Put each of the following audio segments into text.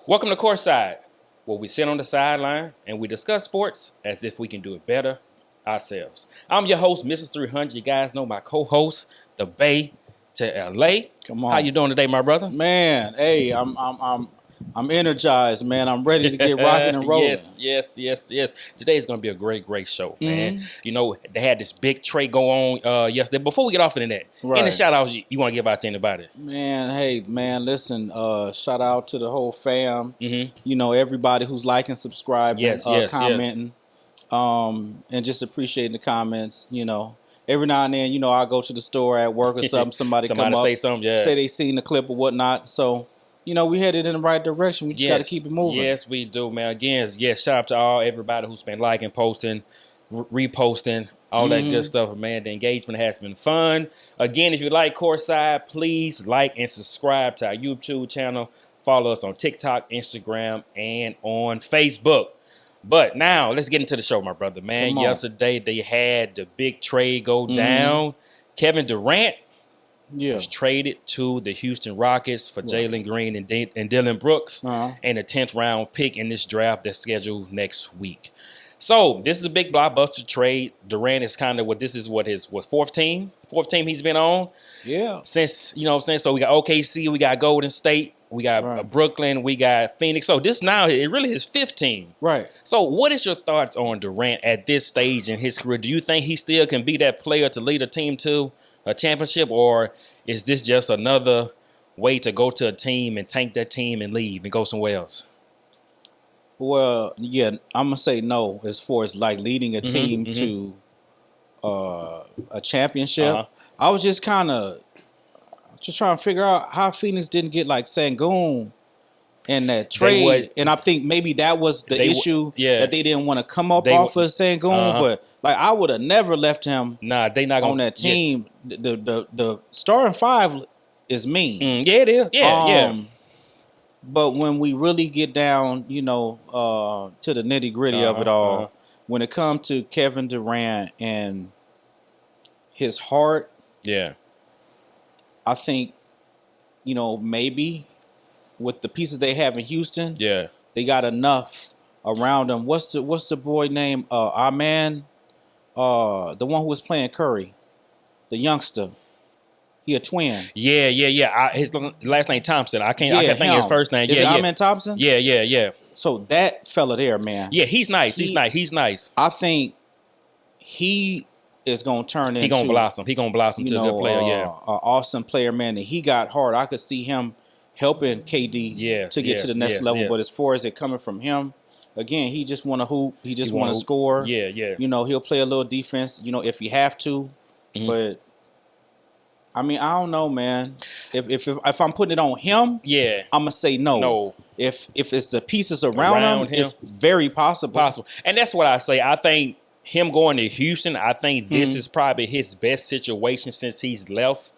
Welcome to CourtSide, where we sit on the sideline and we discuss sports as if we can do it better ourselves. I'm your host, Mrs. 300. You guys know my co-host, the Bay to LA. Come on. How you doing today, my brother? Man, hey, I'm energized, man. I'm ready to get rocking and rolling. Yes. Today's going to be a great show, man. You know, they had this big trade go on yesterday. Before we get off into that, any shout-outs you want to give out to anybody? Man, hey, man, listen, shout out to the whole fam. You know, everybody who's liking, subscribing, commenting, and just appreciating the comments, you know. Every now and then, you know, I go to the store at work or something, somebody come up, say something, say they seen the clip or whatnot, so... You know, we headed in the right direction. We just got to keep it moving. Yes, we do, man. Again, shout out to everybody who's been liking, posting, reposting, all that good stuff, man. The engagement has been fun. Again, if you like CourtSide, please like and subscribe to our YouTube channel. Follow us on TikTok, Instagram, and on Facebook. But now, let's get into the show, my brother, man. Yesterday, they had the big trade go down. Kevin Durant was traded to the Houston Rockets for Jalen Green and Dillon Brooks and a 10th round pick in this draft that's scheduled next week. So this is a big blockbuster trade. Durant is kind of his fourth team he's been on. Yeah. Since, you know what I'm saying? So we got OKC, we got Golden State, we got Brooklyn, we got Phoenix. So this now, it really is 15. Right. So what is your thoughts on Durant at this stage in his career? Do you think he still can be that player to lead a team to a championship, or is this just another way to go to a team and tank that team and leave and go somewhere else? Well, yeah, I'm gonna say no as far as like leading a team to a championship. I was just trying to figure out how Phoenix didn't get like Sengun in that trade, and I think maybe that was the issue that they didn't want to come up off of Sengun, but like I would have never left him. They not on that team. The starting five is mean. Yeah, it is. Yeah. But when we really get down, you know, to the nitty gritty of it all, when it comes to Kevin Durant and his heart, I think, you know, maybe with the pieces they have in Houston, they got enough around them. What's the boy name? Our man, the one who was playing Curry, the youngster. He a twin. Yeah. His last name Thompson. I can't think of his first name. Is it Amen Thompson? Yeah. So that fella there, man. Yeah, he's nice. He's nice. I think he is gonna turn into. He gonna blossom to a good player. An awesome player, man. And he got hard. I could see him helping KD to get to the next level. But as far as it coming from him, again, he just want to hoop. He just want to score. Yeah. You know, he'll play a little defense. You know, if he have to. But I mean, I don't know, man. If I'm putting it on him, I'm gonna say no. No. If it's the pieces around him, it's very possible. And that's what I say. I think him going to Houston, I think this is probably his best situation since he's left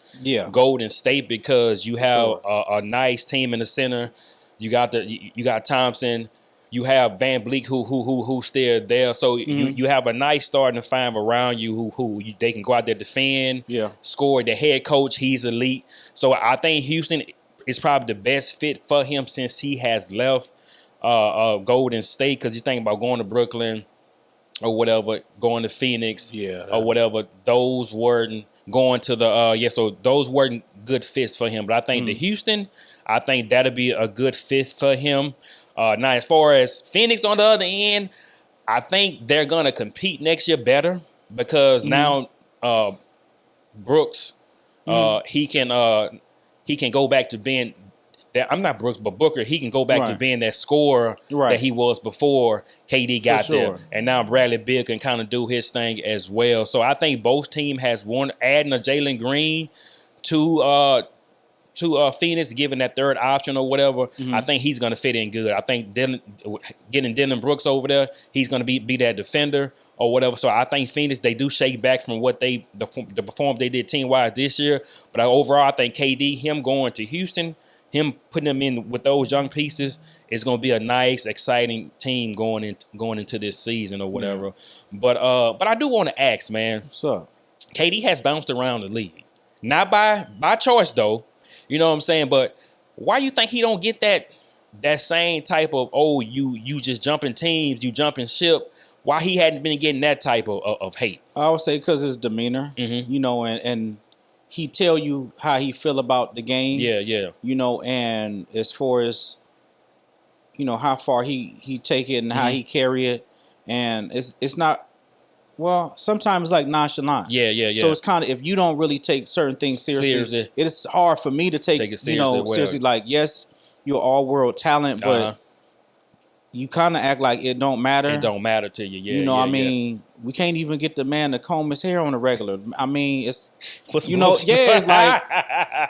Golden State, because you have a nice team in the center. You got Thompson. You have Van Bleek who's still there. So you have a nice starting five around you who they can go out there, defend, score. The head coach, he's elite. So I think Houston is probably the best fit for him since he has left Golden State, because you think about going to Brooklyn or whatever, going to Phoenix or whatever. Those weren't going to the so those weren't good fits for him. But I think the Houston, I think that'll be a good fit for him. Now, as far as Phoenix on the other end, I think they're going to compete next year better, because now Brooks, he can go back to being that. I'm not Brooks, but Booker. He can go back to being that scorer that he was before KD got there, and now Bradley Beal can kind of do his thing as well. So I think both team has one adding a Jalen Green to Phoenix, giving that third option or whatever. I think he's going to fit in good. I think getting Dillon Brooks over there, he's going to be that defender or whatever. So I think Phoenix, they do shake back from what the performance they did team-wise this year. But overall, I think KD, him going to Houston, him putting them in with those young pieces, is going to be a nice, exciting team going into this season or whatever. But I do want to ask, man. What's up? KD has bounced around the league. Not by choice, though. You know what I'm saying? But why you think he don't get that that same type of you just jumping teams, you jumping ship. Why he hadn't been getting that type of hate? I would say because his demeanor, Mm-hmm. you know, and he tell you how he feel about the game. Yeah. You know, and as far as, you know, how far he take it and how he carry it, and it's not. Well, sometimes it's like nonchalant. Yeah. So it's kind of, if you don't really take certain things seriously, it is hard for me to take it seriously. Seriously, like, yes, you're all world talent, but you kind of act like it don't matter. It don't matter to you. Yeah, you know, I mean, we can't even get the man to comb his hair on a regular. I mean, it's it's like,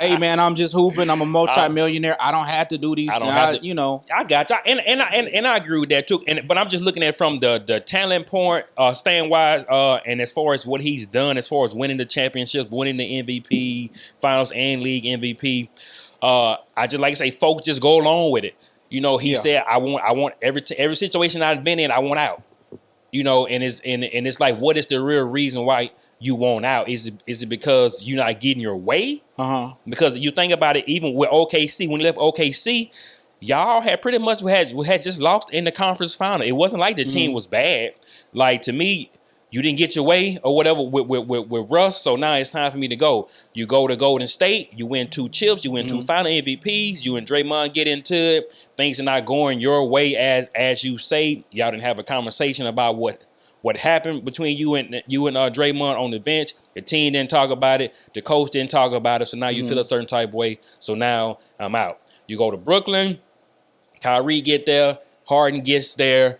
hey man, I'm just hooping. I'm a multi-millionaire. I don't have to do these. I don't have to, you know. I got you, and I agree with that too. But I'm just looking at it from the talent point, staying wise, and as far as what he's done, as far as winning the championship, winning the MVP, finals and league MVP. I just like to say, folks, just go along with it. You know, he said, I want every situation I've been in, I want out. You know, and it's like, what is the real reason why you want out? Is it because you're not getting your way? Because you think about it, even with OKC, when you left OKC, y'all had pretty much had just lost in the conference final. It wasn't like the team was bad. Like, to me, you didn't get your way or whatever with Russ, so now it's time for me to go. You go to Golden State, you win 2 chips, you win 2 final MVPs, you and Draymond get into it. Things are not going your way as you say. Y'all didn't have a conversation about what happened between you and Draymond on the bench. The team didn't talk about it. The coach didn't talk about it. So now you feel a certain type of way. So now I'm out. You go to Brooklyn, Kyrie get there, Harden gets there.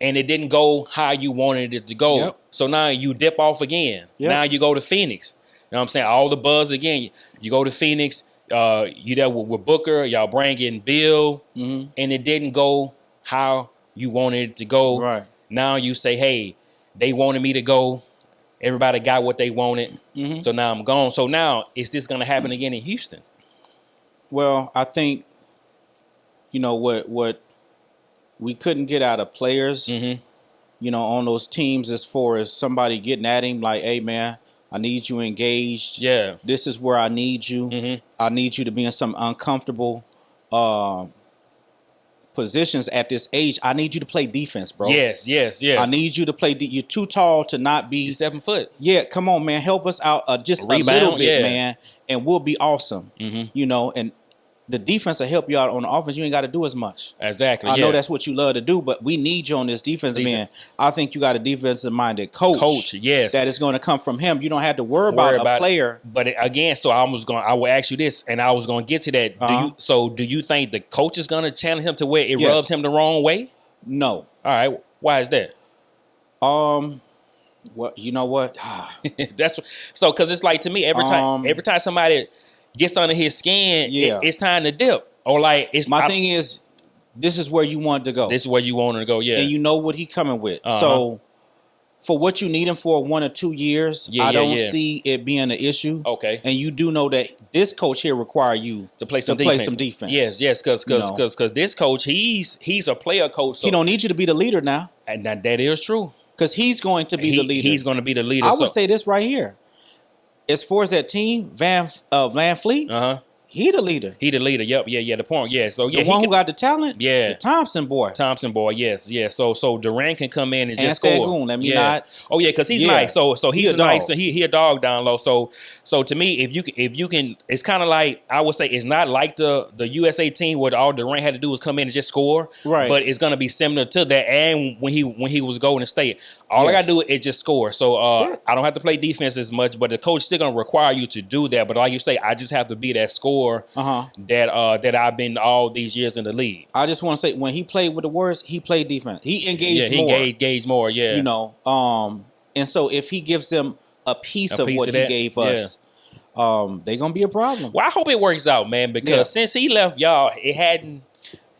And it didn't go how you wanted it to go. Yep. So now you dip off again. Yep. Now you go to Phoenix. You know what I'm saying? All the buzz again. You go to Phoenix. You there with Booker. Y'all bring in Bill. And it didn't go how you wanted it to go. Right. Now you say, hey, they wanted me to go. Everybody got what they wanted. So now I'm gone. So now, is this going to happen again in Houston? Well, I think, you know, what we couldn't get out of players, you know, on those teams, as far as somebody getting at him like, hey, man, I need you engaged. Yeah. This is where I need you. I need you to be in some uncomfortable positions at this age. I need you to play defense, bro. Yes. I need you to play. You're too tall to not be. You're 7 foot. Yeah, come on, man. Help us out just a little bit, man, and we'll be awesome. You know, and the defense will help you out on the offense. You ain't got to do as much. Exactly. I know that's what you love to do, but we need you on this defensive end. I think you got a defensive-minded coach. Yes. That is going to come from him. You don't have to worry about a player. But again, so I will ask you this, and I was going to get to that. Do you think the coach is going to challenge him to where it rubs him the wrong way? No. All right. Why is that? Well, you know what? That's so, because it's like, to me, every time somebody gets under his skin, it's time to dip. Or like, my thing is, this is where you want to go. This is where you want to go, yeah. And you know what he coming with. So for what you need him for 1 or 2 years, I don't see it being an issue. Okay. And you do know that this coach here require you to play some defense. Yes, because this coach, he's a player coach. So he don't need you to be the leader now. And that is true. Because he's going to be the leader. He's going to be the leader. I would say this right here. As far as that team, Van Fleet, he the leader. He the leader. Yep. Yeah. The point. Yeah. So yeah, the one who got the talent. Yeah. The Thompson boy. Yes. Yeah. So Durant can come in and just score. Sengun, let me not. Oh yeah, because he's nice. So he's nice. So he a dog down low. So to me, if you can, it's kind of like, I would say, it's not like the USA team where all Durant had to do was come in and just score. Right. But it's gonna be similar to that. And when he was Golden State, all I gotta do is just score. So I don't have to play defense as much, but the coach still gonna require you to do that. But like you say, I just have to be that scorer that I've been all these years in the league. I just want to say, when he played with the Warriors, he played defense. He engaged more. He engaged more, yeah. You know, and so if he gives them a piece of what he gave us, they're going to be a problem. Well, I hope it works out, man, because since he left, y'all, it hadn't,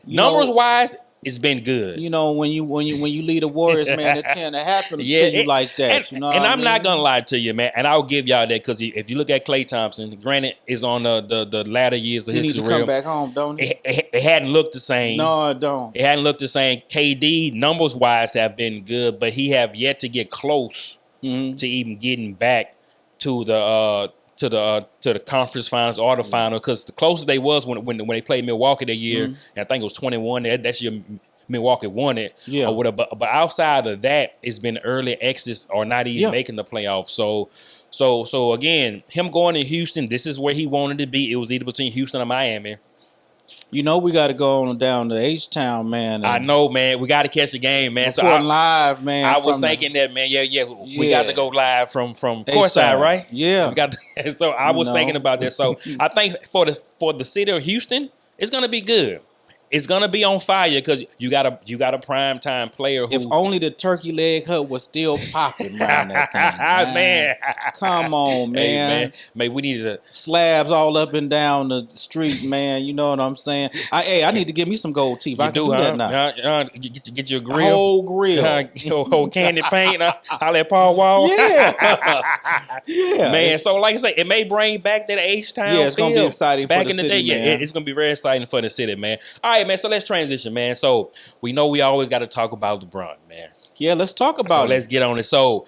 numbers-wise, it's been good. You know, when you lead the Warriors, man, it tend to happen to you like that. And I'm not gonna lie to you, man. And I'll give y'all that, because if you look at Klay Thompson, granted, is on the latter years of his career. He needs to come back home, don't he? It hadn't looked the same. No, it don't. It hadn't looked the same. KD, numbers wise, have been good, but he have yet to get close to even getting back to the conference finals or the final, because the closest they was when they played Milwaukee that year, and I think it was 21. That's year Milwaukee won it, or whatever. But outside of that, it's been early exits or not even making the playoffs. So again, him going to Houston, this is where he wanted to be. It was either between Houston or Miami. You know, we got to go on down to H-Town, man. I know, man. We got to catch the game, man. So live, man. I was thinking that, man. Yeah. We got to go live from CourtSide, right? Yeah. We got to, so I was thinking about that. So I think for the city of Houston, it's gonna be good. It's gonna be on fire because you got a prime time player. Who, if only the turkey leg hut was still popping around that thing, man. Come on, man. Hey, man, we need to slabs all up and down the street, man. You know what I'm saying? I need to get me some gold teeth. I can do that now. Get your grill, whole grill, whole candy paint. Holla at Paul Wall. Yeah, man. So like I say, it may bring back that H-Town. Yeah, it's gonna be exciting back for the in the city, day. man. Yeah, it's gonna be very exciting for the city, man. All right, man. So let's transition, man. So we know we always got to talk about LeBron, man. Yeah, let's talk about it. Let's get on it. So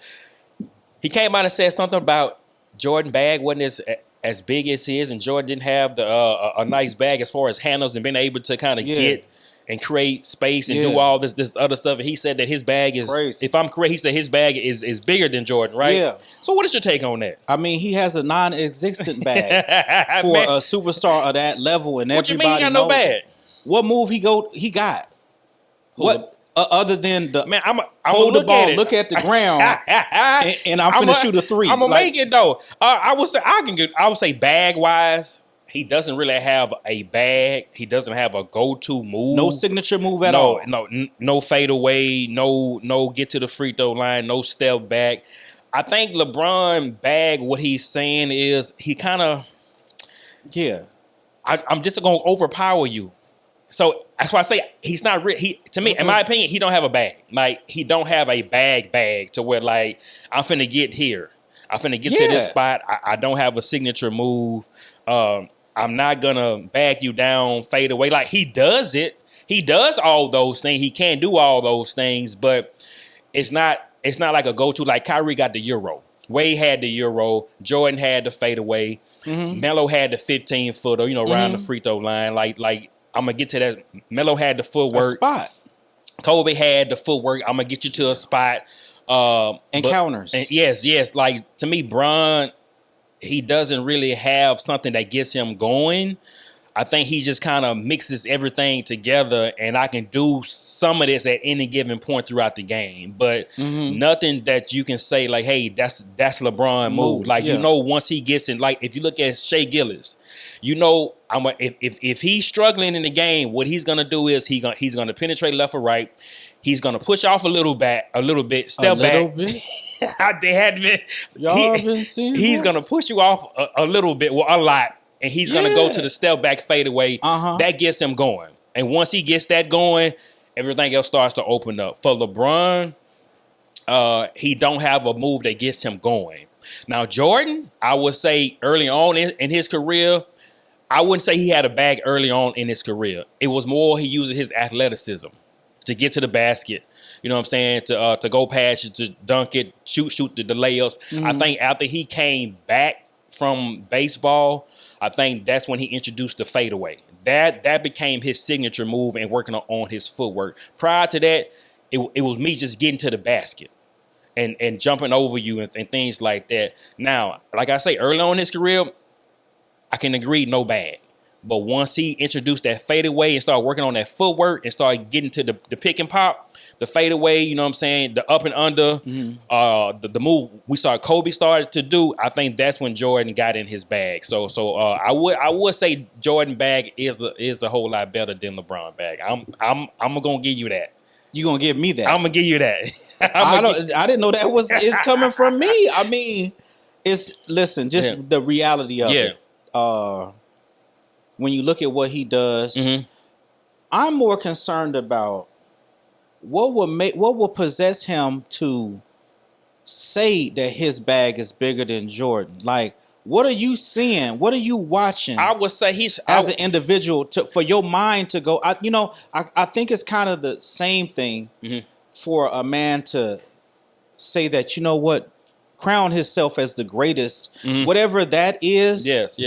he came out and said something about Jordan bag wasn't as big as his, and Jordan didn't have the a nice bag as far as handles and being able to kind of get and create space and do all this other stuff. And he said that his bag is, crazy. If I'm correct, he said his bag is bigger than Jordan, right? Yeah. So what is your take on that? I mean, he has a non-existent bag for a superstar of that level, and what everybody you mean he got no bag? What move he got? What other than the man? I'm hold the ball, look at the ground, and I'm finna shoot a three. I'm gonna make it though. I would say bag wise, he doesn't really have a bag. He doesn't have a go-to move. No signature move at all. No fade away. No get to the free throw line. No step back. I think LeBron bag. What he's saying is he kind of I'm just gonna overpower you. So that's why I say he's not real. To me, in my opinion, he don't have a bag. Like he don't have a bag to where like I'm finna get here. I'm finna get to this spot. I don't have a signature move. I'm not gonna bag you down, fade away. Like he does it. He does all those things. He can do all those things, but it's not like a go-to. Like Kyrie got the Euro. Wade had the Euro. Jordan had the fade away. Melo had the 15-footer, around the free throw line. Like I'm gonna get to that. Melo had the footwork. A spot. Kobe had the footwork. I'm gonna get you to a spot. Counters. And yes. Like to me, Bron, he doesn't really have something that gets him going. I think he just kind of mixes everything together, and I can do some of this at any given point throughout the game. But nothing that you can say like, "Hey, that's LeBron move." Like once he gets in, like if you look at Shea Gillis, if he's struggling in the game, what he's gonna do is he's gonna penetrate left or right. He's gonna push off a little bit, step back. They had been. Y'all been seeing he's this? gonna push you off a little bit, a lot. And he's going to go to the step back fade away. That gets him going. And once he gets that going, everything else starts to open up. For LeBron, he don't have a move that gets him going. Now, Jordan, I would say early on in his career, I wouldn't say he had a bag early on in his career. It was more he used his athleticism to get to the basket. You know what I'm saying? To go past it, to dunk it, shoot the layups. I think after he came back from baseball, I think that's when he introduced the fadeaway. That became his signature move and working on his footwork. Prior to that, it was me just getting to the basket and jumping over you and things like that. Now, like I say, early on in his career, I can agree, no bag. But once he introduced that fadeaway and started working on that footwork and started getting to the pick and pop, the fadeaway, you know what I'm saying, the up and under, the move we saw Kobe started to do, I think that's when Jordan got in his bag. So I would say Jordan bag is a whole lot better than LeBron bag. I'm gonna give you that. You gonna give me that? I'm gonna give you that. I didn't know that is coming from me. I mean, just the reality of it. When you look at what he does, I'm more concerned about what will possess him to say that his bag is bigger than Jordan. Like, what are you seeing? What are you watching? I would say as an individual for your mind to go. I think it's kind of the same thing for a man to say that, you know what, crown himself as the greatest, whatever that is. Yes.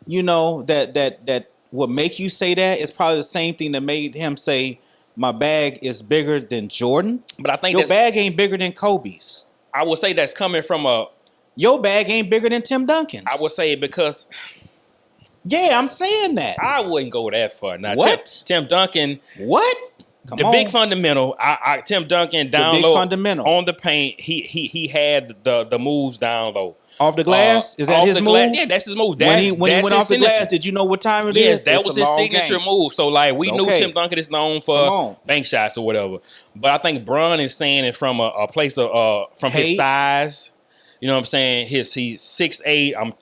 You know, that what make you say that is probably the same thing that made him say my bag is bigger than Jordan. But I think your bag ain't bigger than Kobe's. I would say that's coming from your bag ain't bigger than Tim Duncan's. I would say because yeah, I'm saying that. I wouldn't go that far. Now, what? Tim Duncan. What? Come on. Big fundamental. Tim Duncan down low on the paint. He had the moves down low. Off the glass? Is that his move? Yeah, that's his move. When he went off the glass, did you know what time it is? Yes, that was his signature move. So, like, we knew Tim Duncan is known for bank shots or whatever. But I think Bron is saying it from a place of from his size. You know what I'm saying? He's 6'8". I'm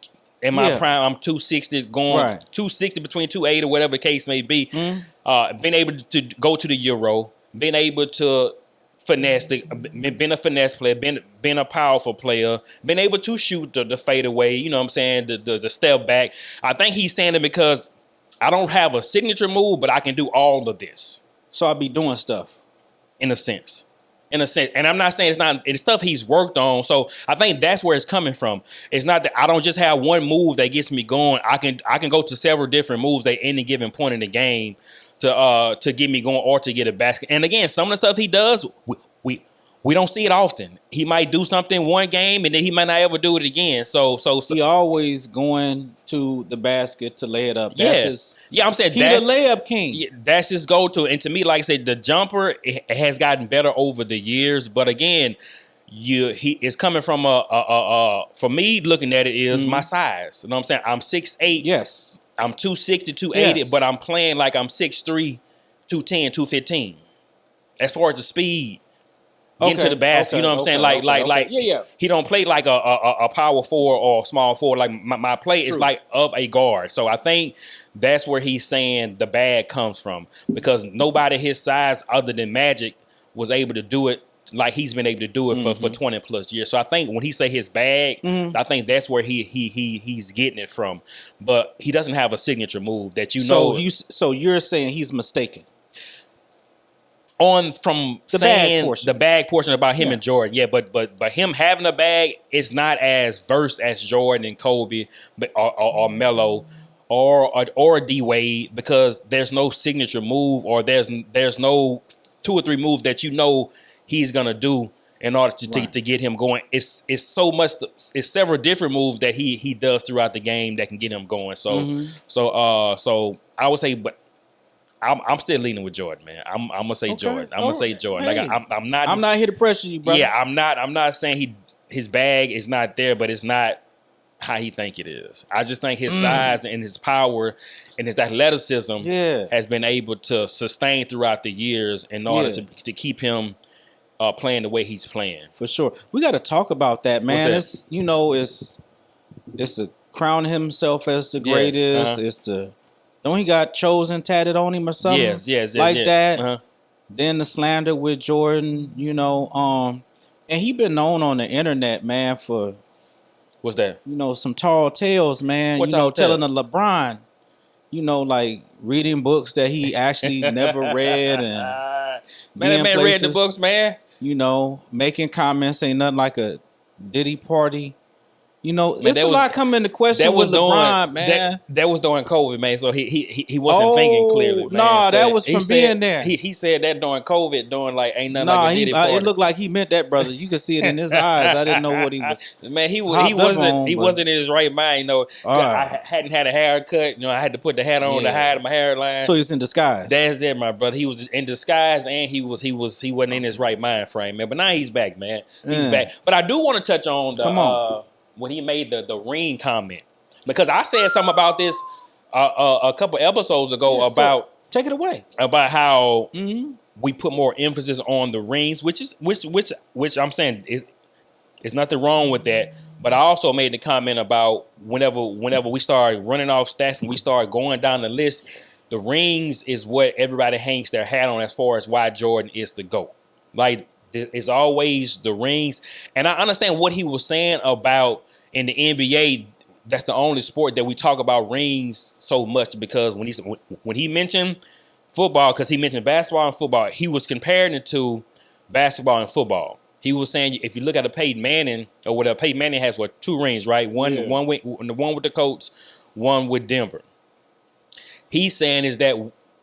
in my prime. I'm 260, going 260 between 280 or whatever the case may be. Being able to go to the Euro, being able to finesse, been a finesse player, been a powerful player, been able to shoot the fadeaway, you know what I'm saying, the step back. I think he's saying it because I don't have a signature move, but I can do all of this. So I'll be doing stuff. In a sense. And I'm not saying it's stuff he's worked on. So I think that's where it's coming from. It's not that I don't just have one move that gets me going. I can go to several different moves at any given point in the game to get me going or to get a basket. And again, some of the stuff he does, we don't see it often. He might do something one game and then he might not ever do it again. So he always going to the basket to lay it up. That's I'm saying he's the layup king. Yeah, that's his go-to. And to me, like I said, the jumper it has gotten better over the years. But again, he is coming from for me looking at it is my size. You know what I'm saying? I'm 6'8". Yes. I'm 260, 280, but I'm playing like I'm 6'3", 210, 215. As far as the speed, getting to the basket, you know what I'm saying? Like, he don't play like a power forward or small forward. Like my play is like of a guard. So I think that's where he's saying the bag comes from because nobody his size other than Magic was able to do it like he's been able to do it for 20 plus years. So I think when he say his bag, I think that's where he's getting it from. But he doesn't have a signature move that know. So you're saying he's mistaken. From the bag portion about him and Jordan, but him having a bag is not as versed as Jordan and Kobe, or Melo, or D Wade because there's no signature move or there's no 2 or 3 moves that he's gonna do in order to get him going. It's so much. It's several different moves that he does throughout the game that can get him going. So I would say, but I'm still leaning with Jordan, man. I'm gonna say Jordan. I'm gonna say Jordan. Hey, like I'm not. I'm not here to pressure you, brother. Yeah, I'm not saying his bag is not there, but it's not how he think it is. I just think his size and his power and his athleticism has been able to sustain throughout the years in order to keep him playing the way he's playing. For sure. We got to talk about that, man. It's to crown himself as the greatest. It's to don't he got chosen tatted on him or something? Yes, that. Then the slander with Jordan, and he been known on the internet, man, for what's that? Some tall tales, man. Telling the LeBron, like reading books that he actually never read and man read the books, man. Making comments ain't nothing like a Diddy party. It's a lot coming into question with LeBron, man. That was during COVID, man. So he wasn't thinking clearly, man. No, that was from being there. He said that during COVID, during like ain't nothing like a Diddy party. It looked like he meant that, brother. You could see it in his eyes. I didn't know what he was. Man, he wasn't in his right mind. I hadn't had a haircut. I had to put the hat on to hide my hairline. So he was in disguise. That's it, my brother. He was in disguise, and he wasn't in his right mind frame, man. But now he's back, man. He's back. But I do want to touch on the when he made the ring comment, because I said something about this a couple episodes ago about take it away about how we put more emphasis on the rings, which I'm saying is nothing wrong with that. But I also made the comment about whenever we started running off stats and we started going down the list, the rings is what everybody hangs their hat on as far as why Jordan is the GOAT. Like, it's always the rings. And I understand what he was saying about in the NBA, that's the only sport that we talk about rings so much, because when he mentioned football, because he mentioned basketball and football, he was comparing it to basketball and football. He was saying if you look at a Peyton Manning or whatever, Peyton Manning has 2 rings, right? One with the Colts, one with Denver. He's saying is that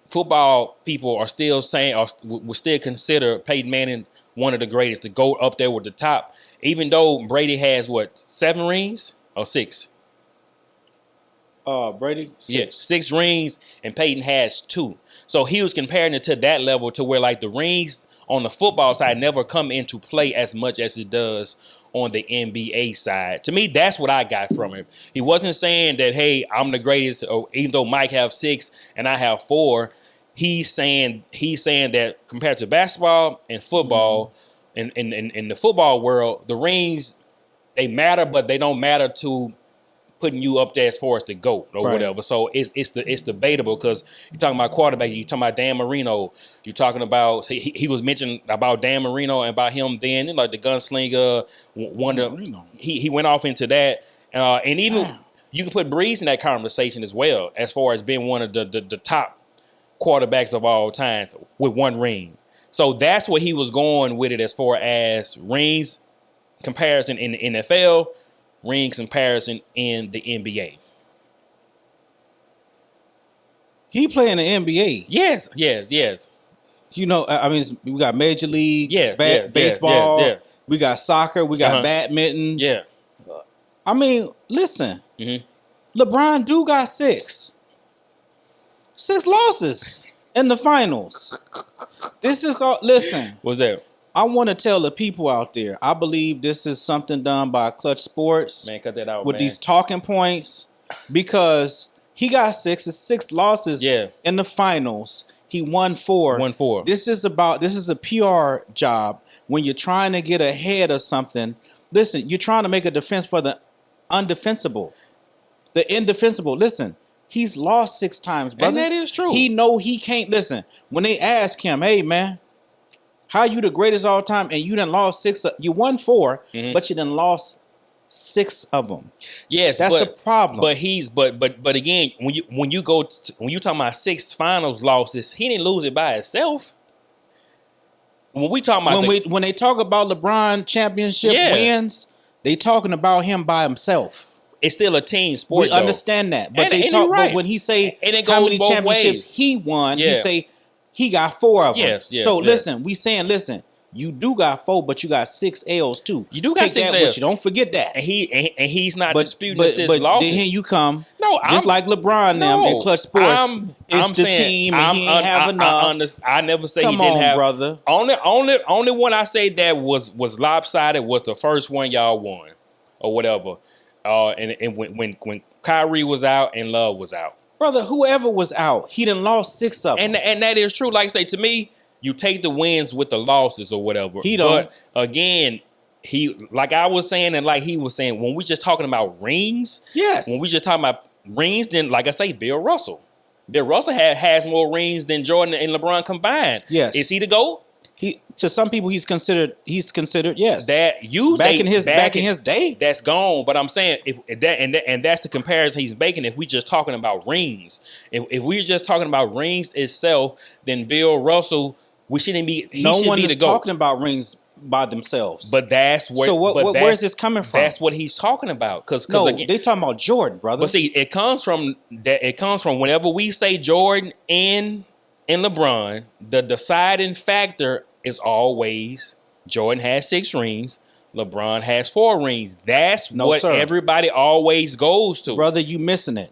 football people are still saying or would still consider Peyton Manning one of the greatest to go up there with the top, even though Brady has 7 rings or 6. Brady, 6. Yeah, 6 rings, and Peyton has 2. So he was comparing it to that level to where like the rings on the football side never come into play as much as it does on the NBA side. To me, that's what I got from him. He wasn't saying that, hey, I'm the greatest, or even though Mike have 6 and I have 4. He's saying that compared to basketball and football, in the football world, the rings, they matter, but they don't matter to putting you up there as far as the GOAT or whatever. So it's debatable because you're talking about quarterback, you're talking about Dan Marino, you're talking about he was mentioned about Dan Marino and about him then, like the gunslinger. He went off into that, and even you can put Breeze in that conversation as well, as far as being one of the top quarterbacks of all times with 1 ring. So that's where he was going with it as far as rings comparison in the NFL. Rings comparison in the NBA. He play in the NBA. Yes. You know, I mean, we got Major League, baseball. Yes. We got soccer. We got badminton. Yeah. I mean, listen. LeBron do got 6 losses in the finals. This is all. Listen. What's that? I want to tell the people out there, I believe this is something done by Clutch Sports. Man, cut that out, with these talking points, because he got 6 losses in the finals. He won 4. This is a PR job when you're trying to get ahead of something. Listen, you're trying to make a defense for the undefensible. The indefensible. Listen, he's lost 6 times, brother. And that is true. He know he can't. Listen, when they ask him, hey, man, how you the greatest all time, and you done lost 6? You won 4, but you done lost 6 of them. Yes, that's a problem. But again, when you talking about 6 finals losses, he didn't lose it by himself. When we talking about when they talk about LeBron championship wins, they talking about him by himself. It's still a team sport. We understand that, but but when he say how many championships he won, he say. He got 4 of them. Yes. Listen, you do got 4, but you got 6 L's too. You do got 6 L's. With you. Don't forget that. And he's not disputing the 6 losses. Then here you come. Just like LeBron them in Clutch Sports. It's the team, and he ain't have enough. I never say he didn't have. Brother. Only one I say that was lopsided was the first one y'all won or whatever. And when Kyrie was out and Love was out. Brother, whoever was out, he done lost 6 of them. And that is true. Like I say, to me, you take the wins with the losses or whatever. He don't. But again, he, like I was saying and like he was saying, when we just talking about rings, when we just talking about rings, then like I say, Bill Russell. Bill Russell has more rings than Jordan and LeBron combined. Yes. Is he the GOAT? To some people he's considered yes. That back in his day. That's gone. But I'm saying if that's the comparison he's making. If we just talking about rings, if we're just talking about rings itself, then Bill Russell, we shouldn't be. No one is talking about rings by themselves. But that's where. So where is this coming from? That's what he's talking about. Because again, they talking about Jordan, brother. But see, it comes from that. It comes from whenever we say Jordan and LeBron, the deciding factor is always Jordan has 6 rings, LeBron has 4 rings. That's what everybody always goes to. Brother, you missing it.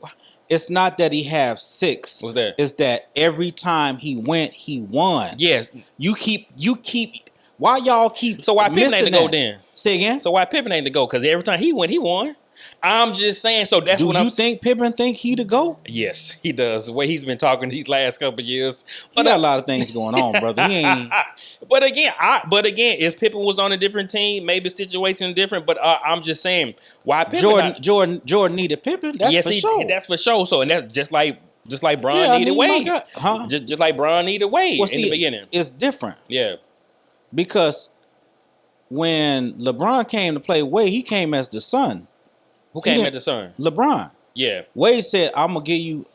It's not that he have 6. What's that? It's that every time he went, he won. Yes. You keep. Why y'all keep? So why Pippen ain't to go then? Say again. So why Pippen ain't to go? Because every time he went, he won. I'm just saying. So that's what I'm. Do you think Pippen think he to go? Yes, he does. The way he's been talking these last couple of years. But he got a lot of things going on, brother. He ain't. But again, if Pippen was on a different team, maybe the situation is different. But I'm just saying, why Pippen? Jordan needed Pippen. That's for sure. That's for sure. So and that's just like Bron needed Wade. Just like Bron needed Wade in the beginning. It's different. Yeah. Because when LeBron came to play Wade, he came as the son. Who came as the son? LeBron. Yeah. Wade said, "I'm gonna give you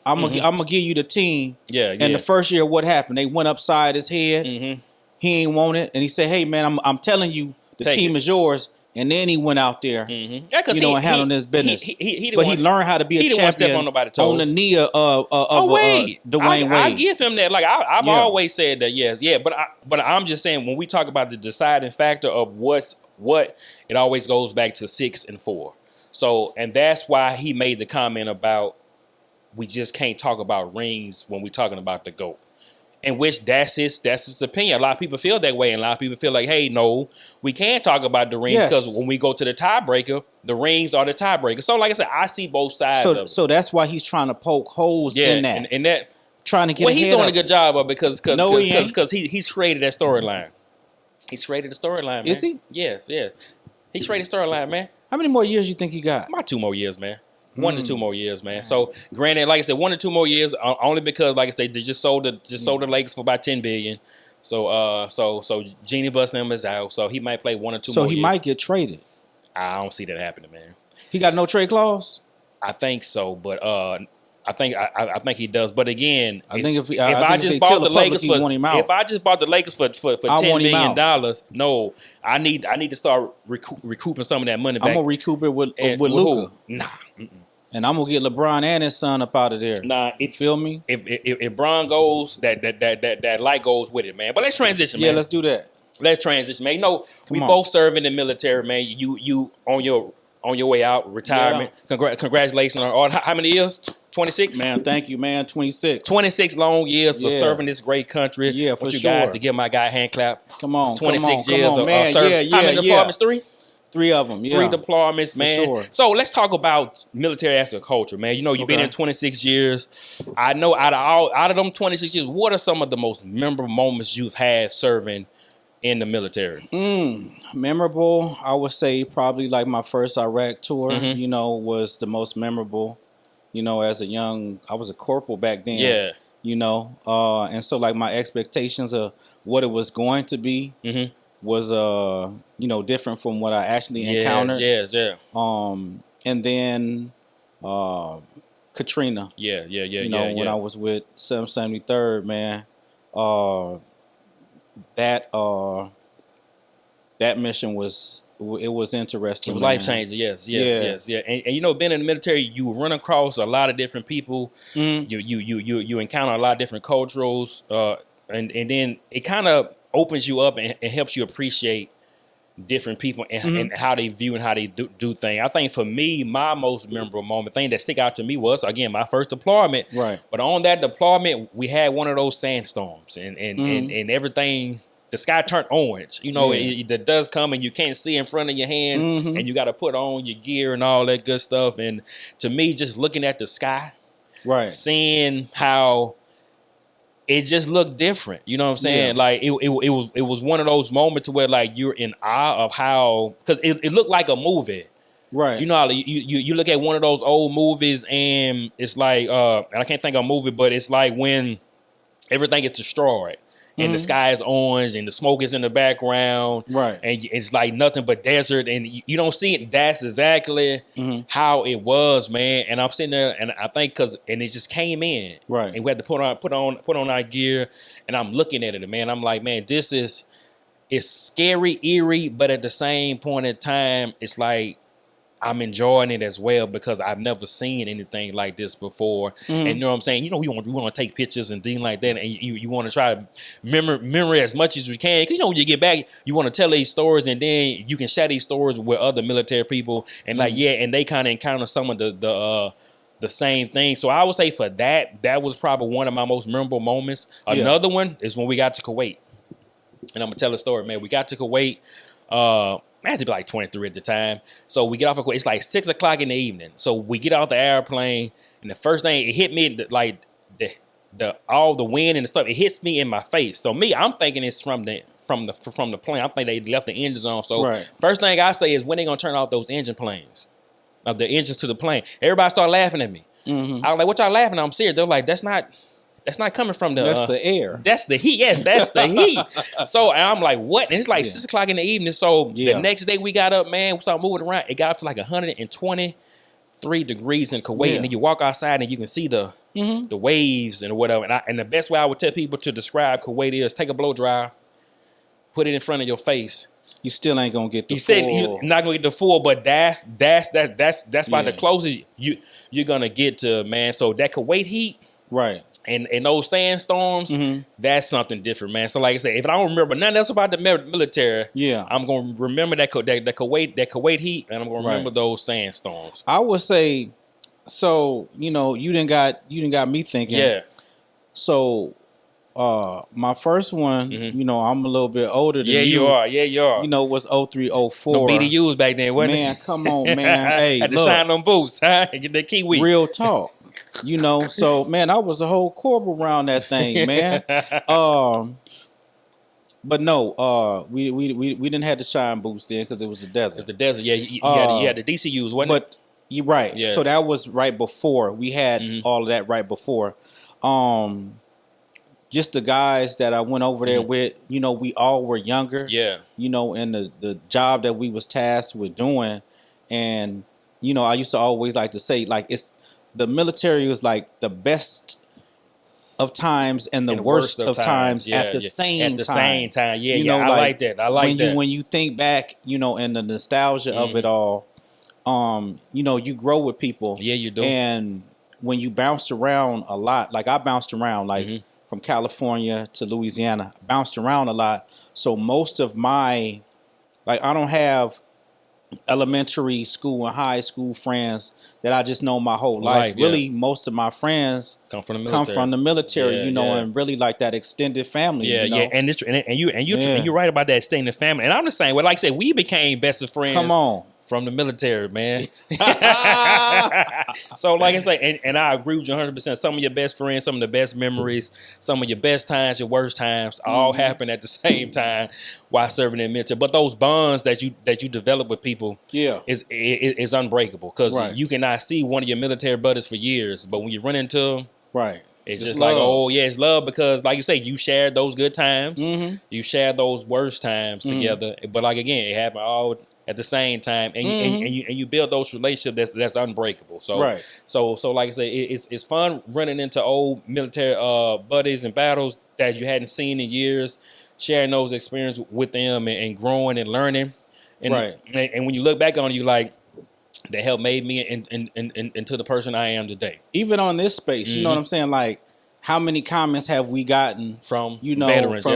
the team." Yeah. And the first year, what happened? They went upside his head. Mm-hmm. He ain't want it, and he said, "Hey man, I'm telling you, the team is yours. And then he went out there, and handled his business. He learned how to be a champion on the knee of Dwayne Wade. I give him that. Like I've always said that, yes, yeah. But I'm just saying when we talk about the deciding factor of what it always goes back to 6 and 4. So and that's why he made the comment about we just can't talk about rings when we're talking about the GOAT. In which that's his opinion. A lot of people feel that way, and a lot of people feel like, hey, no, we can't talk about the rings because when we go to the tiebreaker, the rings are the tiebreaker. So, like I said, I see both sides of it. So that's why he's trying to poke holes in that. And that trying to get. Well, he's doing a good job of it because he's created that storyline. He's created the storyline, man. Is he? Yes, yeah. He's created the storyline, man. How many more years you think he got? About 2 more years, man. 1 to 2 more years, man. So, granted, like I said, 1 to 2 more years, only because, like I said, they just sold the Lakers for about $10 billion. So Jeannie Bussnam is out, so he might play 1 or 2 more. So he might get traded. I don't see that happening, man. He got no trade clause. I think so, but I think he does. But again, if I just bought the Lakers for $10 million, no, I need to start recouping some of that money back. I'm gonna recoup it with Luka. Nah. And I'm gonna get LeBron and his son up out of there. Nah, feel me? If Bron goes, that light goes with it, man. But let's transition, man. Yeah, let's do that. Let's transition, man. You know, we both serve in the military, man. You on your way out, retirement. Yeah. Congratulations on all. How many years? 26? Man, thank you, man. 26. 26 long years of serving this great country. Yeah, for you sure. guys to give my guy a hand clap. Come on. 26 years of man. serving. How many departments? 3? 3 of them, yeah. 3 deployments, man. Sure. So let's talk about military as a culture, man. You know, you've been in 26 years. I know out of them 26 years, what are some of the most memorable moments you've had serving in the military? Memorable, I would say probably like my first Iraq tour, was the most memorable. As I was a corporal back then. Yeah. And so like my expectations of what it was going to be was different from what I actually encountered. Yes. And then Katrina. Yeah. When I was with 773rd, man, that mission was interesting. It was life changing. Yes. And being in the military, you run across a lot of different people. You encounter a lot of different cultures, and then it kind of opens you up and helps you appreciate different people and how they view and how they do things. I think for me, my most memorable moment, thing that stick out to me was, again, my first deployment. Right. But on that deployment, we had one of those sandstorms and everything, the sky turned orange. The dust come and you can't see in front of your hand and you got to put on your gear and all that good stuff. And to me, just looking at the sky, right, seeing how it just looked different. You know what I'm saying? Yeah. Like it was one of those moments where like you're in awe of how, because it looked like a movie. Right. You look at one of those old movies and it's like and I can't think of a movie, but it's like when everything is destroyed and the sky is orange and the smoke is in the background. Right. And it's like nothing but desert and you don't see it. That's exactly how it was, man. And I'm sitting there and I think and it just came in. Right. And we had to put on our gear and I'm looking at it, man. I'm like, man, it's scary, eerie, but at the same point in time, it's like I'm enjoying it as well because I've never seen anything like this before. And you know what I'm saying? We want to take pictures and things like that. And you want to try to remember as much as we can. Because, when you get back, you want to tell these stories and then you can share these stories with other military people. And and they kind of encounter some of the same thing. So I would say for that was probably one of my most memorable moments. Another one is when we got to Kuwait. And I'm going to tell a story, man. We got to Kuwait. I had to be like 23 at the time. So we get off of Kuwait. It's like 6 o'clock in the evening. So we get off the airplane, and the first thing, it hit me like all the wind and the stuff. It hits me in my face. So I'm thinking it's from the plane. I'm thinking they left the engines on. So First thing I say is when they gonna turn off those engine planes, of the engines to the plane. Everybody start laughing at me. I was like, "What y'all laughing at?" I'm serious. They're like, That's not coming from the... That's the air. That's the heat. Yes, that's the heat. So and I'm like, what? And it's like 6 o'clock in the evening. So the next day we got up, man, we started moving around. It got up to like 123 degrees in Kuwait. Yeah. And then you walk outside and you can see the waves and whatever. And the best way I would tell people to describe Kuwait is take a blow dryer, put it in front of your face, You still ain't gonna get the You're not gonna get the full, but that's about the closest you're gonna get to, man. So that Kuwait heat, right? And those sandstorms, that's something different, man. So like I said, if I don't remember nothing else about the military, I'm gonna remember that Kuwait heat, and I'm gonna remember those sandstorms. I would say, so you didn't got me thinking. Yeah. So, my first one, I'm a little bit older than you. You are. Was 03, 04. No BDUs back then, wasn't it? Man, come on, man. Hey, had to shine them boots, huh? Get that Kiwi. Real talk. So man, I was a whole corporal around that thing, man. But no, we didn't have the shine boots then because it was the desert. It's the desert, yeah. You had the DCUs, wasn't it? But you're right. Yeah. So that was right before we had all of that. Right before, just the guys that I went over there with. We all were younger. Yeah. And the job that we was tasked with doing, and I used to always like to say like the military was like the best of times and the worst of times at the same time. At the same time, I like that. I like that. When you think back, and the nostalgia of it all, you grow with people. Yeah, you do. And when you bounce around a lot, like I bounced around, like from California to Louisiana, bounced around a lot. So most of my, I don't have elementary school and high school friends that I just know my whole life. Really, most of my friends come from the military. And really like that extended family. And you're right about that extended family. And I'm the same way. Like I said, we became best of friends. Come on. From the military, man. So, like I say, and I agree with you 100%. Some of your best friends, some of the best memories, some of your best times, your worst times, all happen at the same time while serving in the military. But those bonds that you develop with people, is unbreakable because you cannot see one of your military buddies for years, but when you run into them, it's just like, it's love because, like you say, you shared those good times, you shared those worst times together. But like again, it happened all at the same time, and you build those relationships that's unbreakable. So so like I say, it's fun running into old military buddies and battles that you hadn't seen in years, sharing those experiences with them and growing and learning. And when you look back on it, you like, that helped made me into the person I am today. Even on this space, you know what I'm saying? Like, how many comments have we gotten from veterans,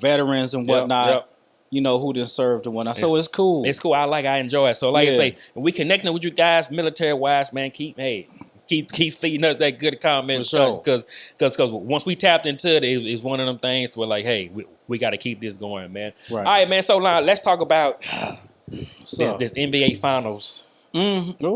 veterans and whatnot? Who done served and whatnot. So it's cool. It's cool. I enjoy it. So like I say, we connecting with you guys, military wise, man. Keep feeding us that good comment because once we tapped into it, it's one of them things where like, hey, we got to keep this going, man. All right, man. So now let's talk about this NBA Finals.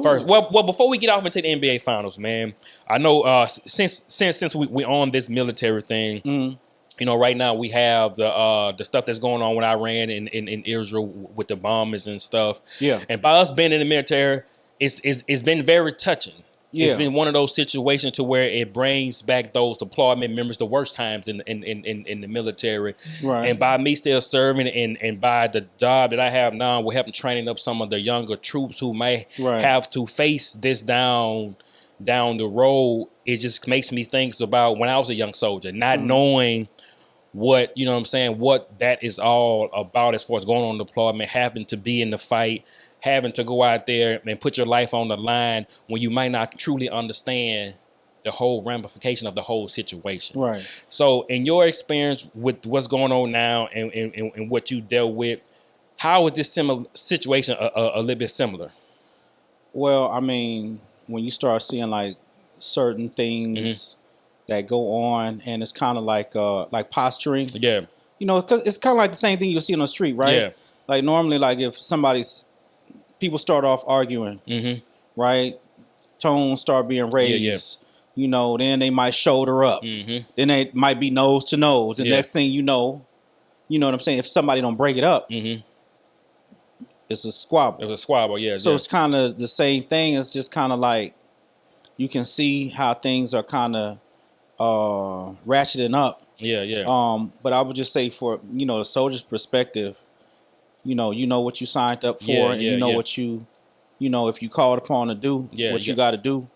First, well, before we get off into the NBA Finals, man, I know since we on this military thing, right now we have the stuff that's going on with Iran in Israel with the bombers and stuff. Yeah, and by us being in the military, it's been very touching. Yeah. It's been one of those situations to where it brings back those deployment members, the worst times in the military. Right. And by me still serving and by the job that I have now, we're helping training up some of the younger troops who may have to face this down the road. It just makes me think about when I was a young soldier, not knowing what, what that is all about as far as going on deployment, having to be in the fight, having to go out there and put your life on the line when you might not truly understand the whole ramification of the whole situation. Right. So in your experience with what's going on now and what you dealt with, how is this situation a little bit similar? Well, I mean, when you start seeing like certain things that go on and it's kind of like posturing. Yeah. Because it's kind of like the same thing you'll see on the street, right? Yeah. Like normally, like if people start off arguing, right? Tones start being raised. Then they might shoulder up. Then they might be nose to nose. And next thing you know what I'm saying? If somebody don't break it up, it's a squabble. It's a squabble, yeah. So it's kind of the same thing. It's just kind of like you can see how things are kind of ratcheting up. Yeah. But I would just say for, a soldier's perspective, you know what you signed up for, and what you, if you called upon to do what you got to do.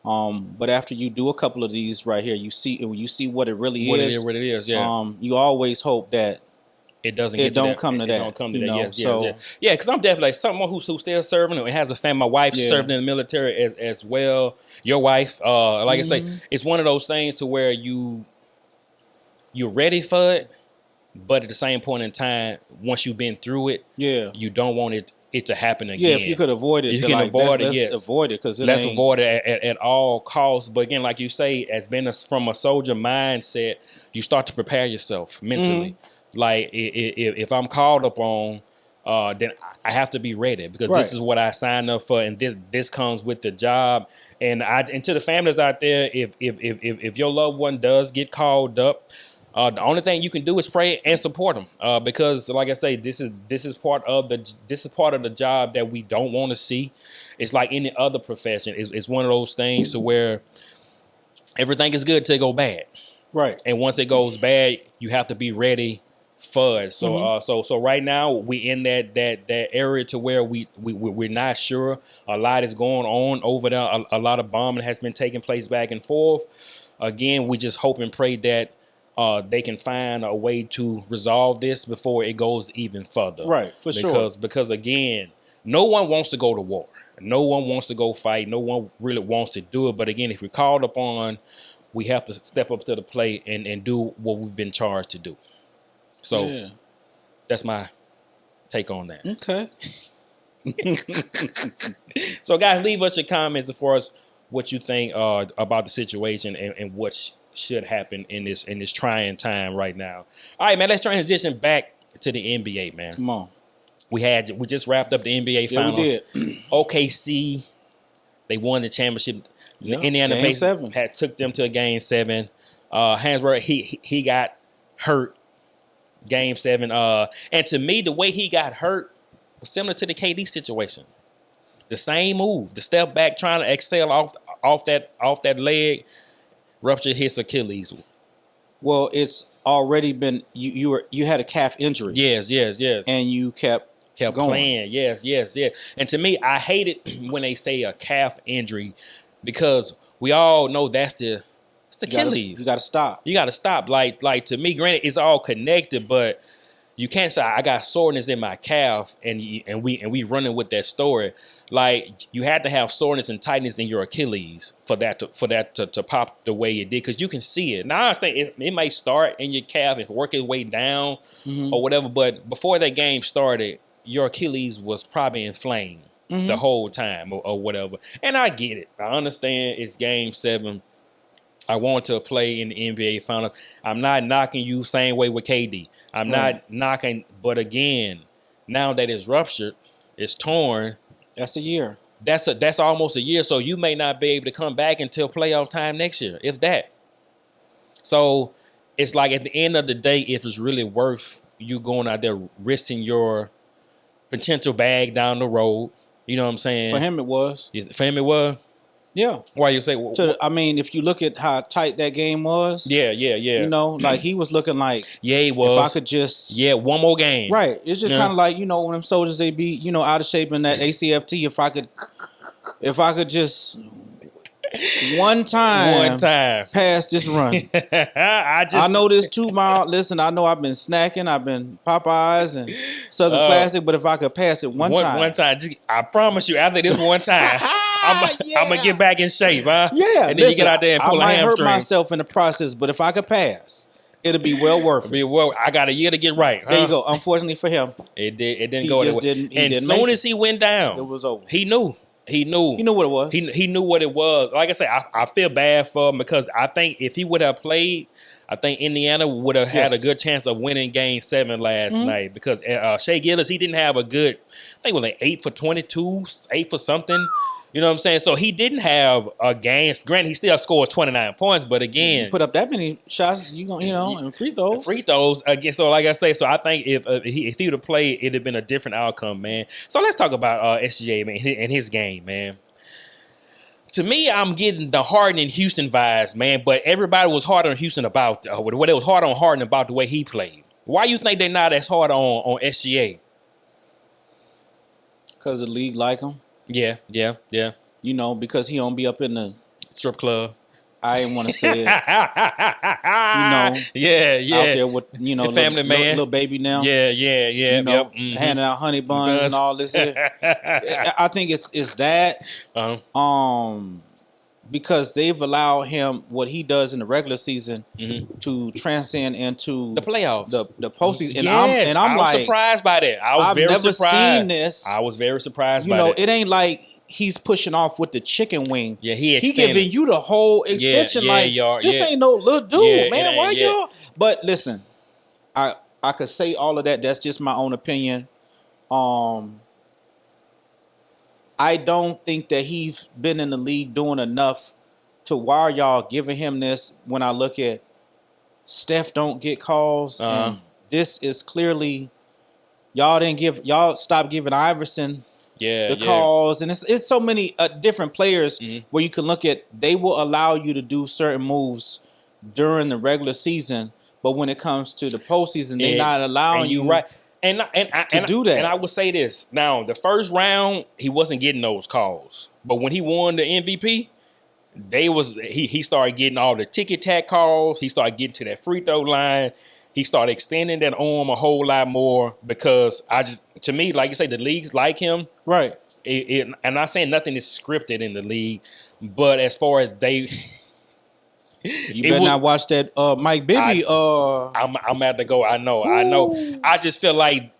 But after you do a couple of these right here, you see what it really is. What it is, yeah. You always hope that it doesn't it get don't to that. come to it that. don't come to you that. know? Yes, So yes. Yeah, because I'm definitely like someone who's still serving and has a family. My wife served in the military as well. Your wife, like I say, it's one of those things to where you're ready for it, but at the same point in time, once you've been through it, you don't want it to happen again. Yeah, if you could avoid it, you can avoid it. Yes, avoid it because let's avoid it at all costs. But again, like you say, as being from a soldier mindset, you start to prepare yourself mentally. Like if I'm called upon, then I have to be ready because this is what I signed up for, and this comes with the job. And to the families out there, if your loved one does get called up, the only thing you can do is pray and support them, because, like I say, this is part of the job that we don't want to see. It's like any other profession. It's one of those things to where everything is good till it go bad, right? And once it goes bad, you have to be ready for it. So, so right now we in that area to where we're not sure. A lot is going on over there. A lot of bombing has been taking place back and forth. Again, we just hope and pray that they can find a way to resolve this before it goes even further. Right, sure. Because again, no one wants to go to war. No one wants to go fight. No one really wants to do it. But again, if we're called upon, we have to step up to the plate and do what we've been charged to do. So that's my take on that. Okay. So guys, leave us your comments as far as what you think about the situation and what should happen in this trying time right now. All right, man, let's transition back to the NBA, man. Come on. We just wrapped up the NBA finals. We did. OKC, they won the championship. Yeah, Indiana Pacers took them to a game 7. Hansberg, he got hurt game 7. And to me, the way he got hurt was similar to the KD situation. The same move, the step back, trying to excel off that leg, ruptured his Achilles. Well, it's already been you had a calf injury. Yes. And you kept going. Playing. Yes. And to me, I hate it when they say a calf injury because we all know it's the Achilles. You got to stop. You got to stop. Like to me, granted, it's all connected, but you can't say I got soreness in my calf and we running with that story. Like you had to have soreness and tightness in your Achilles for that to pop the way it did, because you can see it. Now I understand it may start in your calf and work its way down or whatever, but before that game started, your Achilles was probably inflamed the whole time or whatever. And I get it. I understand it's game 7. I want to play in the NBA Finals. I'm not knocking you same way with KD. I'm not knocking, but again, now that it's ruptured, it's torn. That's a year. That's almost a year. So you may not be able to come back until playoff time next year, if that. So it's like at the end of the day, if it's really worth you going out there risking your potential bag down the road, you know what I'm saying? For him, it was. For him, it was. Yeah. Why you say? I mean, if you look at how tight that game was. Yeah. You know, like he was looking like. Yeah, he was. If I could just. Yeah, one more game. Right. It's just kind of like, you know, when them soldiers, they be, you know, out of shape in that ACFT. If I could just. One time pass this run. I know this 2 mile. Listen, I know I've been snacking. I've been Popeyes and Southern Classic. But if I could pass it one time. I promise you, after this one time, I'm going to get back in shape, huh? Yeah. And then you get out there and pull a hamstring. I might hurt myself in the process, but if I could pass, it'll be well worth it. I got a year to get right. Huh? There you go. Unfortunately for him. It didn't go that way. And as soon as he went down, it was over. He knew. He knew what it was. He knew what it was. Like I said, I feel bad for him because I think if he would have played, I think Indiana would have had a good chance of winning game 7 last night, because Shea Gillis, he didn't have a good, I think it was like 8 for 22, 8 for something. You know what I'm saying? So he didn't have a game. Granted, he still scored 29 points, but again, you put up that many shots, and free throws. Free throws again. So like I say, so I think if he would have played, it'd have been a different outcome, man. So let's talk about SGA, man, and his game, man. To me, I'm getting the Harden and Houston vibes, man. But everybody was hard on Houston about what it was hard on Harden about the way he played. Why you think they're not as hard on SGA? Because the league like him. Yeah. You know, because he don't be up in the strip club. I didn't want to say it. Yeah. Out there with the family man, little baby now. Yeah. Handing out honey buns and all this. I think it's that. Because they've allowed him what he does in the regular season to transcend into the playoffs, the postseason. And I'm like surprised by that. I've never seen this. I was very surprised. By it ain't like he's pushing off with the chicken wing. Yeah, he giving you the whole extension. This ain't no little dude, man. Why y'all? But listen, I could say all of that. That's just my own opinion. I don't think that he's been in the league doing enough to why y'all giving him this. When I look at Steph don't get calls, and this is clearly y'all stopped giving Iverson the calls, and it's so many different players where you can look at. They will allow you to do certain moves during the regular season, but when it comes to the postseason, they're not allowing you. Right. To do that. And I would say this. Now, the first round, he wasn't getting those calls. But when he won the MVP, he started getting all the ticky-tack calls. He started getting to that free throw line. He started extending that arm a whole lot more because to me, like you say, the leagues like him. Right. I'm not saying nothing is scripted in the league, but as far as they... You better not watch that Mike Bibby. I'm at to go. I know. I just feel like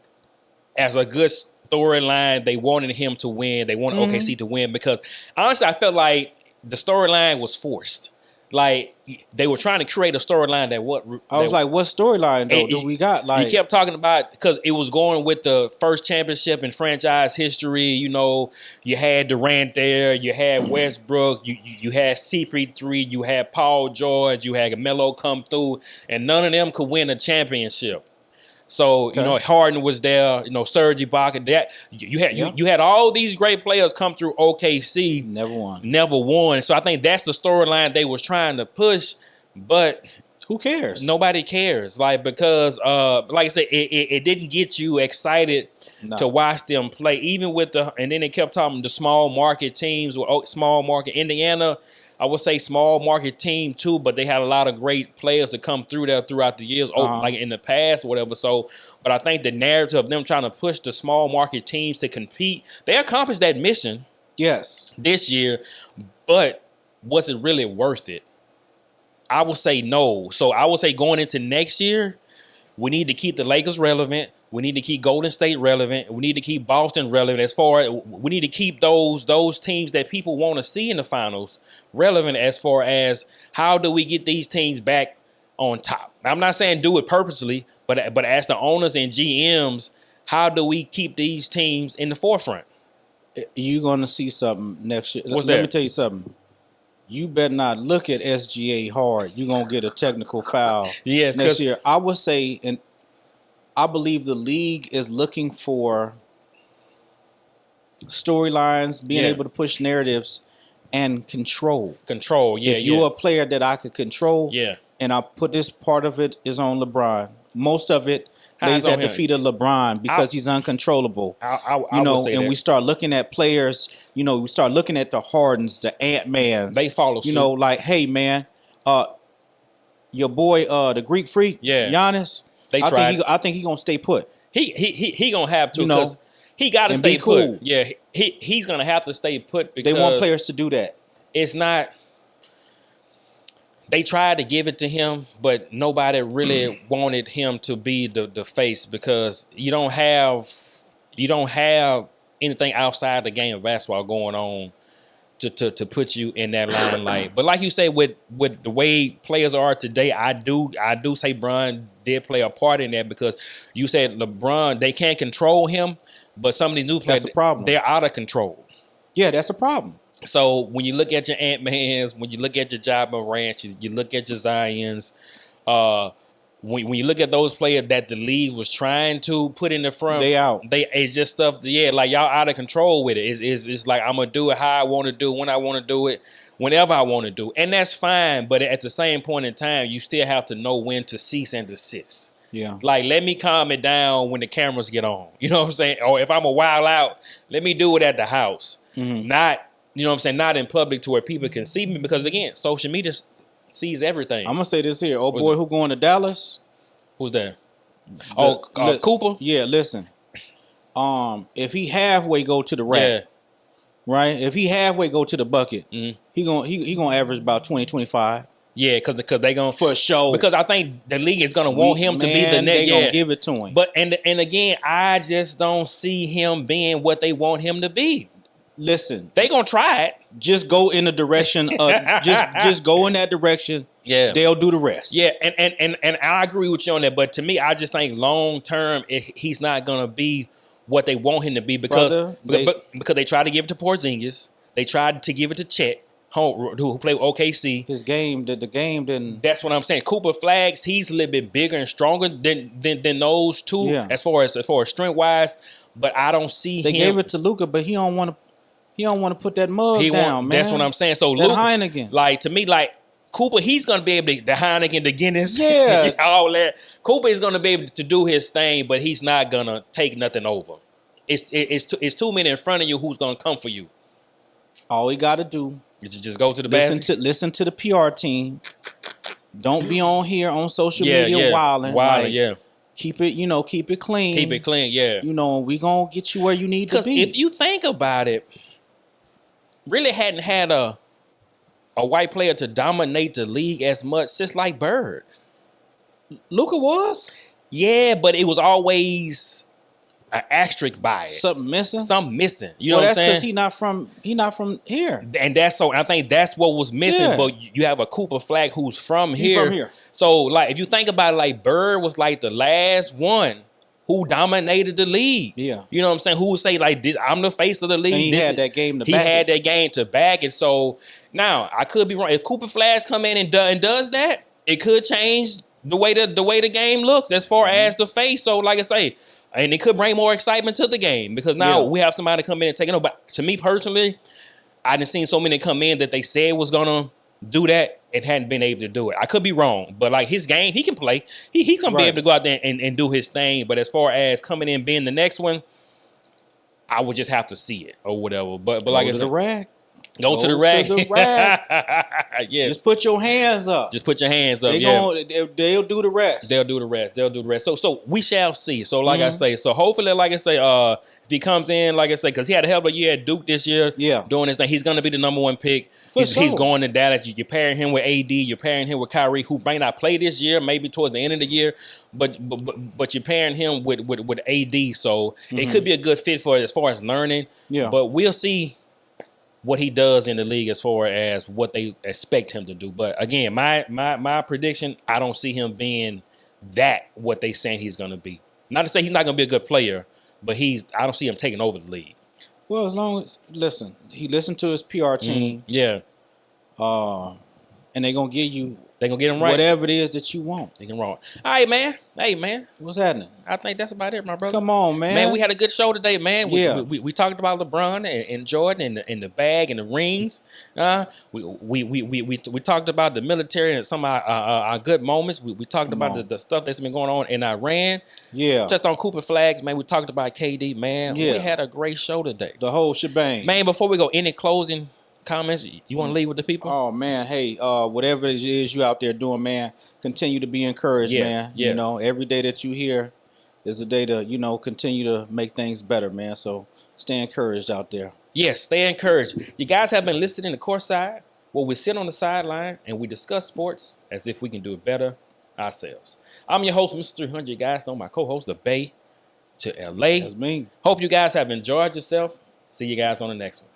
as a good storyline, they wanted him to win. They wanted OKC to win because honestly, I felt like the storyline was forced. Like they were trying to create a storyline that what storyline though do we got? Like he kept talking about because it was going with the first championship in franchise history. You had Durant there, you had Westbrook, you had CP3, you had Paul George, you had Melo come through, and none of them could win a championship. So Harden was there, Serge Ibaka. That you had all these great players come through OKC, never won. So I think that's the storyline they was trying to push, but who cares? Nobody cares, because like I said, it didn't get you excited to watch them play. Even with and then they kept talking the small market teams, small market Indiana. I would say small market team too, but they had a lot of great players that come through there throughout the years, like in the past or whatever. So, but I think the narrative of them trying to push the small market teams to compete, they accomplished that mission. Yes. This year, but was it really worth it? I would say no. So I would say going into next year, we need to keep the Lakers relevant. We need to keep Golden State relevant. We need to keep Boston relevant. We need to keep those teams that people want to see in the finals relevant as far as how do we get these teams back on top. I'm not saying do it purposely, but as the owners and GMs, how do we keep these teams in the forefront? You're going to see something next year. Let me tell you something. You better not look at SGA hard. You're going to get a technical foul next year. I would say, and I believe the league is looking for storylines, being able to push narratives and control. If you're a player that I could control, and I put this part of it is on LeBron. Most of it lays at the feet of LeBron because he's uncontrollable. And we start looking at players, we start looking at the Hardens, the Ant-Mans. They follow suit. Like, hey, man, your boy, the Greek freak, Giannis, I think he's going to stay put. He going to have to because he got to stay put. Yeah, he's going to have to stay put because they want players to do that. It's not... They tried to give it to him, but nobody really wanted him to be the face because you don't have anything outside the game of basketball going on to put you in that limelight. But like you say, with the way players are today, I do say LeBron did play a part in that because you said LeBron, they can't control him, but some of these new players, that's a problem. They're out of control. Yeah, that's a problem. So when you look at your Ant-Mans, when you look at your Ja Morants, you look at your Zions, when you look at those players that the league was trying to put in the front, they out. It's just stuff. Like y'all out of control with it. It's like I'm gonna do it how I want to do it, when I want to do it, whenever I want to do it, and that's fine. But at the same point in time, you still have to know when to cease and desist. Yeah. Like let me calm it down when the cameras get on. You know what I'm saying? Or if I'm a wild out, let me do it at the house, not. You know what I'm saying? Not in public to where people can see me because, again, social media sees everything. I'm gonna say this here. Oh boy, who going to Dallas? Who's that? Cooper. Yeah, listen. If he halfway go to the rack, right? If he halfway go to the bucket, he gonna average about 20, 25. Yeah, because they gonna for sure. Because I think the league is gonna want him to be the next. They gonna give it to him. But and again, I just don't see him being what they want him to be. Listen, they gonna try it. Just go in the direction of just go in that direction. Yeah, they'll do the rest. Yeah, and I agree with you on that. But to me, I just think long term, he's not gonna be what they want him to be because they tried to give it to Porzingis, they tried to give it to Chet, who played with OKC. The game didn't. That's what I'm saying. Cooper Flags, he's a little bit bigger and stronger than those two as far as strength wise. But I don't see they him. Gave it to Luka, but he don't want to. He don't want to put that mug down, man. That's what I'm saying. So Luka, Heineken, like to me, like Cooper, he's gonna be able to the Heineken, the Guinness, all that. Cooper is gonna be able to do his thing, but he's not gonna take nothing over. It's too many in front of you who's gonna come for you. All he got to do is just go to the basket. Listen to the PR team. Don't be on here on social media wilding. Like, keep it, keep it clean. Keep it clean, yeah. We gonna get you where you need to be. Because if you think about it, really hadn't had a white player to dominate the league as much since like Bird. Luka was? Yeah, but it was always an asterisk by it. Something missing? You know what I'm saying? That's because he not from here. And I think that's what was missing. Yeah. But you have a Cooper Flag who's from here. So like if you think about it, like Bird was like the last one who dominated the league. Yeah. You know what I'm saying? Who would say like this, I'm the face of the league. And he had that game to back it. So now I could be wrong. If Cooper Flags come in and does that, it could change the way the game looks as far as the face. So like I say, and it could bring more excitement to the game because now we have somebody come in and take it over. But to me personally, I done seen so many come in that they said was gonna do that and hadn't been able to do it. I could be wrong, but like his game, he can play. He's gonna be able to go out there and do his thing. But as far as coming in being the next one, I would just have to see it or whatever. But like I said, go to the rack. Yes. Just put your hands up. They'll do the rest. They'll do the rest. So we shall see. So like I say, so hopefully, like I say, if he comes in, like I say, because he had a hell of a year at Duke this year, doing his thing, he's going to be the number one pick. He's going to Dallas. You're pairing him with AD. You're pairing him with Kyrie, who may not play this year, maybe towards the end of the year, but you're pairing him with AD. So it could be a good fit for as far as learning. Yeah. But we'll see what he does in the league as far as what they expect him to do. But again, my prediction, I don't see him being what they saying he's going to be. Not to say he's not going to be a good player, but I don't see him taking over the league. Well, as long as he listened to his PR team. Yeah. And they're going to give you him right. Whatever it is that you want. They can wrong. All right, man. Hey, man. What's happening? I think that's about it, my brother. Come on, man. Man, we had a good show today, man. We talked about LeBron and Jordan and the bag and the rings. We talked about the military and some of our good moments. We talked about the stuff that's been going on in Iran. Yeah. Just on Cooper Flags, man. We talked about KD, man. Yeah. We had a great show today. The whole shebang. Man, before we go, any closing comments you want to leave with the people? Oh man, hey, whatever it is you out there doing, man, continue to be encouraged, man. Yes. Every day that you here is a day to, continue to make things better, man. So stay encouraged out there. Yes, stay encouraged. You guys have been listening to CourtSide, where we sit on the sideline and we discuss sports as if we can do it better ourselves. I'm your host, Mr. 300. You guys know my co-host, the Bay to LA. That's me. Hope you guys have enjoyed yourself. See you guys on the next one.